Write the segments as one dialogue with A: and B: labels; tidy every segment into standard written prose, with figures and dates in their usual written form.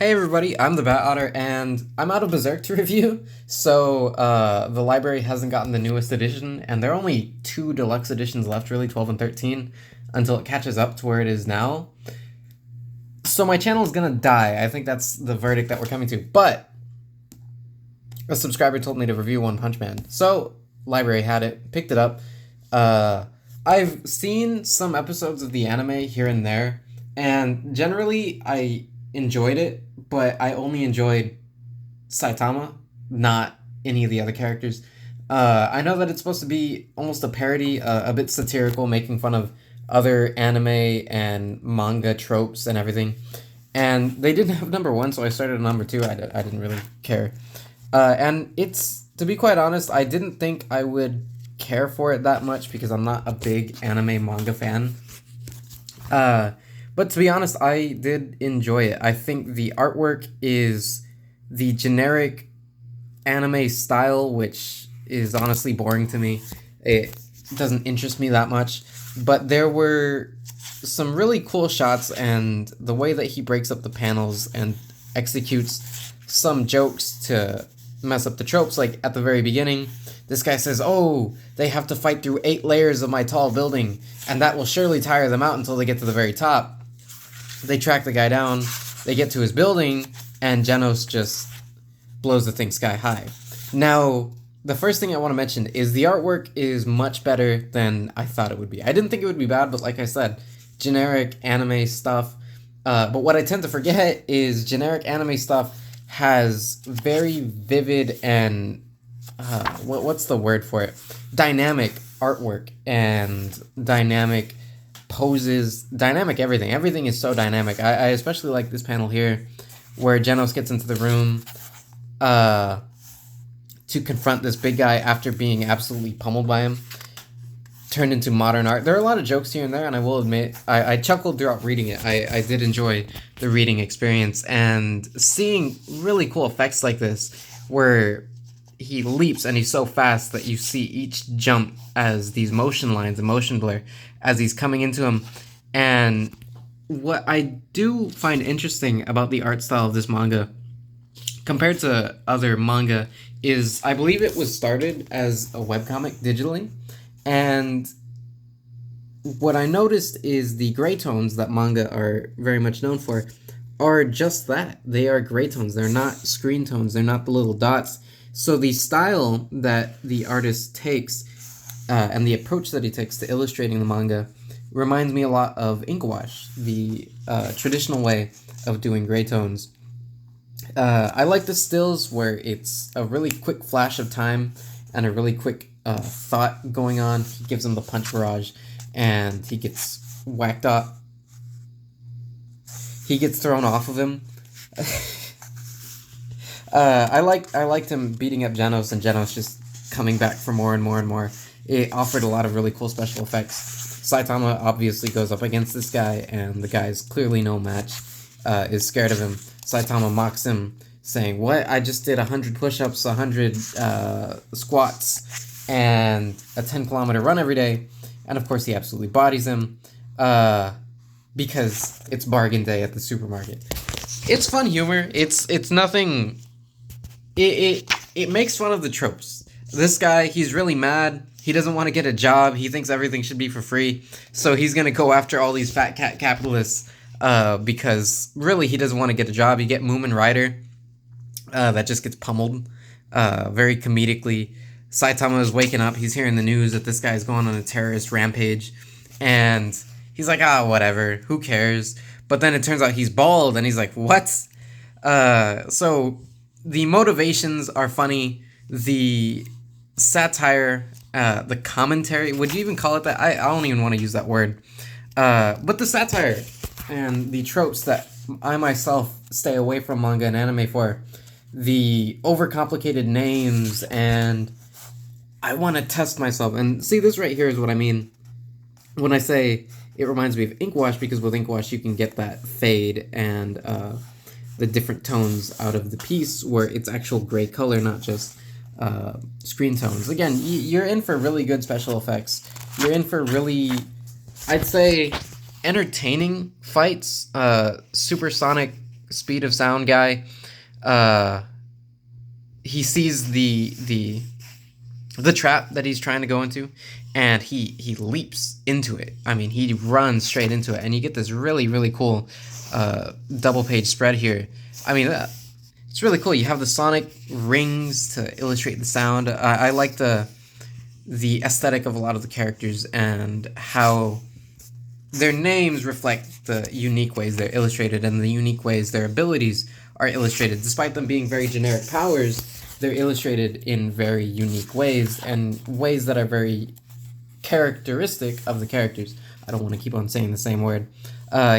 A: Hey everybody, I'm the Bat Otter, and I'm out of Berserk to review. So the library hasn't gotten the newest edition, and there are only two deluxe editions left, really, 12 and 13, until it catches up to where it is now. So my channel is gonna die. I think that's the verdict that we're coming to. But a subscriber told me to review One Punch Man, so library had it, picked it up. I've seen some episodes of the anime here and there, and generally I enjoyed it, but I only enjoyed Saitama, not any of the other characters. I know that it's supposed to be almost a parody, a bit satirical, making fun of other anime and manga tropes and everything. And they didn't have number one, so I started at number two. I didn't really care. And it's, to be quite honest, I didn't think I would care for it that much because I'm not a big anime manga fan. But to be honest, I did enjoy it. I think the artwork is the generic anime style, which is honestly boring to me. It doesn't interest me that much. But there were some really cool shots, and the way that he breaks up the panels and executes some jokes to mess up the tropes, like at the very beginning, this guy says, "Oh, they have to fight through 8 layers of my tall building, and that will surely tire them out until they get to the very top." They track the guy down, they get to his building, and Genos just blows the thing sky high. Now, the first thing I want to mention is the artwork is much better than I thought it would be. I didn't think it would be bad, but like I said, generic anime stuff. But what I tend to forget is generic anime stuff has very vivid and what's the word for it? Dynamic artwork and dynamic poses, dynamic everything. Everything is so dynamic. I especially like this panel here where Genos gets into the room to confront this big guy after being absolutely pummeled by him. Turned into modern art. There are a lot of jokes here and there, and I will admit, I chuckled throughout reading it. I did enjoy the reading experience, and seeing really cool effects like this, where he leaps and he's so fast that you see each jump as these motion lines, a motion blur, as he's coming into him. And what I do find interesting about the art style of this manga, compared to other manga, is I believe it was started as a webcomic digitally, and what I noticed is the gray tones that manga are very much known for are just that. They are gray tones. They're not screen tones. They're not the little dots. So the style that the artist takes and the approach that he takes to illustrating the manga reminds me a lot of ink wash, the traditional way of doing gray tones. I like the stills where it's a really quick flash of time and a really quick thought going on. He gives him the punch barrage, and he gets whacked up. He gets thrown off of him. I liked him beating up Genos, and Genos just coming back for more and more and more. It offered a lot of really cool special effects. Saitama obviously goes up against this guy, and the guy is clearly no match. Is scared of him. Saitama mocks him, saying, "What? I just did 100 push-ups, 100 squats, and a 10-kilometer run every day." And of course, he absolutely bodies him because it's bargain day at the supermarket. It's fun humor. It's nothing. It makes fun of the tropes. This guy, he's really mad. He doesn't want to get a job. He thinks everything should be for free. So he's gonna go after all these fat cat capitalists. Because really he doesn't want to get a job. You get Moomin Rider that just gets pummeled very comedically. Saitama is waking up. He's hearing the news that this guy's going on a terrorist rampage. And he's like, whatever. Who cares? But then it turns out he's bald. And he's like, what? So the motivations are funny. The satire, the commentary. Would you even call it that? I don't even want to use that word. But the satire and the tropes that I myself stay away from manga and anime for, the overcomplicated names, and I want to test myself. And see, this right here is what I mean when I say it reminds me of ink wash, because with ink wash you can get that fade and the different tones out of the piece where it's actual gray color, not just screen tones. Again, you're in for really good special effects. You're in for really, I'd say, entertaining fights, supersonic speed of sound guy. Uh, he sees the trap that he's trying to go into, and he leaps into it. I mean, he runs straight into it, and you get this really cool double page spread here. I mean, it's really cool. You have the sonic rings to illustrate the sound. I like the aesthetic of a lot of the characters and how their names reflect the unique ways they're illustrated and the unique ways their abilities are illustrated. Despite them being very generic powers, they're illustrated in very unique ways and ways that are very characteristic of the characters. I don't want to keep on saying the same word.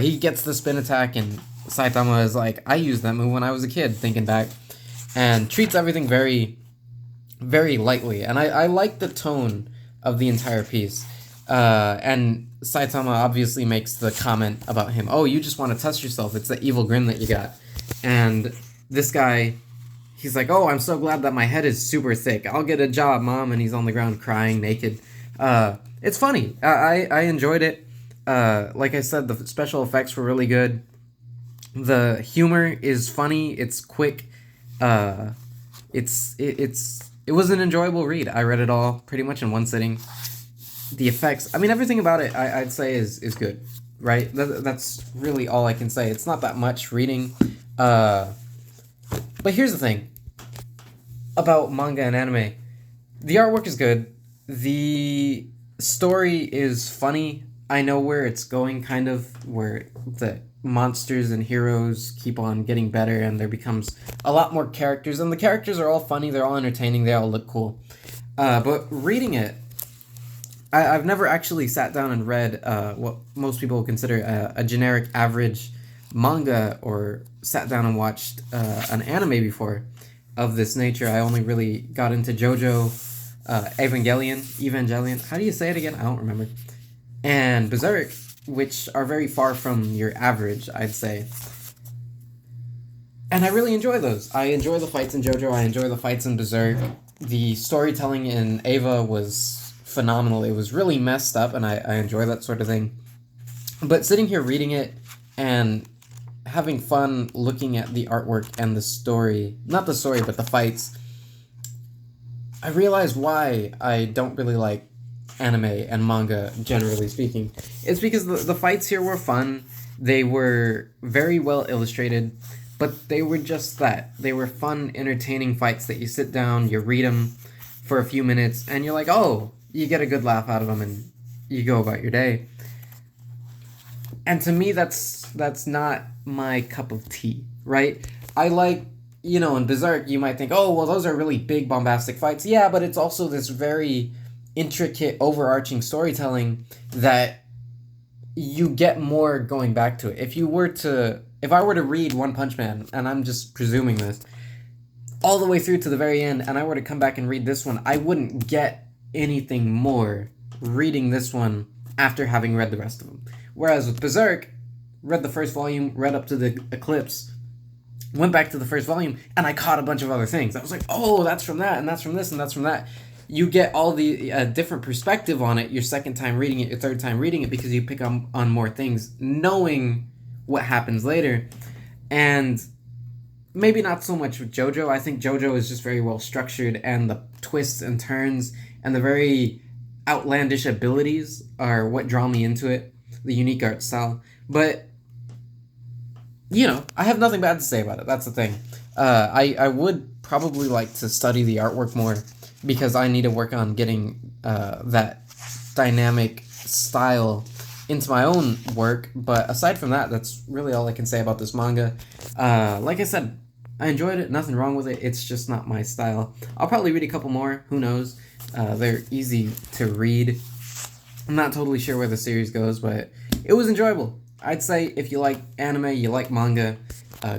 A: He gets the spin attack, and Saitama is like, I used that move when I was a kid, thinking back, and treats everything very, very lightly. And I like the tone of the entire piece. And Saitama obviously makes the comment about him, oh, you just want to test yourself, it's that evil grin that you got. And this guy, he's like, oh, I'm so glad that my head is super thick, I'll get a job, Mom. And he's on the ground crying naked. It's funny. I enjoyed it. Like I said, the special effects were really good. The humor is funny, it's quick. It was an enjoyable read. I read it all pretty much in one sitting. The effects, I mean, everything about it, I'd say is good, right? That's really all I can say. It's not that much reading. But here's the thing about manga and anime. The artwork is good. The story is funny. I know where it's going, kind of, where the monsters and heroes keep on getting better and there becomes a lot more characters. And the characters are all funny, they're all entertaining, they all look cool. But reading it, I've never actually sat down and read what most people consider a generic average manga or sat down and watched an anime before of this nature. I only really got into JoJo, Evangelion. How do you say it again? I don't remember. And Berserk, which are very far from your average, I'd say. And I really enjoy those. I enjoy the fights in JoJo. I enjoy the fights in Berserk. The storytelling in Eva was phenomenal. It was really messed up, and I enjoy that sort of thing. But sitting here reading it and having fun looking at the artwork and the story, not the story, but the fights, I realized why I don't really like anime and manga, generally speaking. It's because the fights here were fun. They were very well illustrated, but they were just that. They were fun, entertaining fights that you sit down, you read them for a few minutes, and you're like, oh, you get a good laugh out of them, and you go about your day. And to me, that's not my cup of tea, right? I like, in Berserk, you might think, oh, well, those are really big, bombastic fights. Yeah, but it's also this very intricate, overarching storytelling that you get more going back to it. If I were to read One Punch Man, and I'm just presuming this, all the way through to the very end, and I were to come back and read this one, I wouldn't get anything more reading this one after having read the rest of them. Whereas with Berserk, read the first volume, read up to the Eclipse, went back to the first volume, and I caught a bunch of other things. I was like, oh, that's from that, and that's from this, and that's from that. You get all the different perspective on it your second time reading it, your third time reading it, because you pick on more things, knowing what happens later. And maybe not so much with JoJo. I think JoJo is just very well structured, and the twists and turns and the very outlandish abilities are what draw me into it, the unique art style. But, I have nothing bad to say about it. That's the thing. I would probably like to study the artwork more, because I need to work on getting that dynamic style into my own work. But aside from that, that's really all I can say about this manga. Like I said, I enjoyed it, nothing wrong with it, it's just not my style. I'll probably read a couple more, who knows. They're easy to read. I'm not totally sure where the series goes, but it was enjoyable. I'd say if you like anime, you like manga,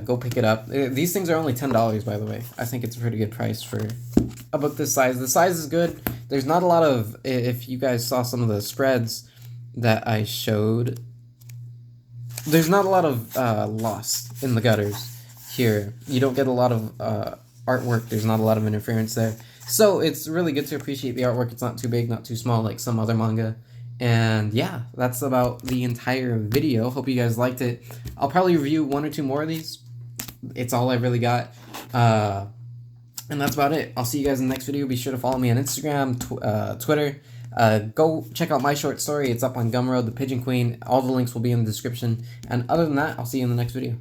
A: go pick it up. These things are only $10, by the way. I think it's a pretty good price for a book this size. The size is good. There's not a lot of, if you guys saw some of the spreads that I showed, there's not a lot of lost in the gutters here. You don't get a lot of artwork. There's not a lot of interference there. So it's really good to appreciate the artwork. It's not too big, not too small like some other manga. And yeah, that's about the entire video. Hope you guys liked it. I'll probably review one or two more of these It's all I really got. And that's about it. I'll see you guys in the next video. Be sure to follow me on Instagram, Twitter. Go check out my short story. It's up on Gumroad, The Pigeon Queen. All the links will be in the description. And other than that, I'll see you in the next video.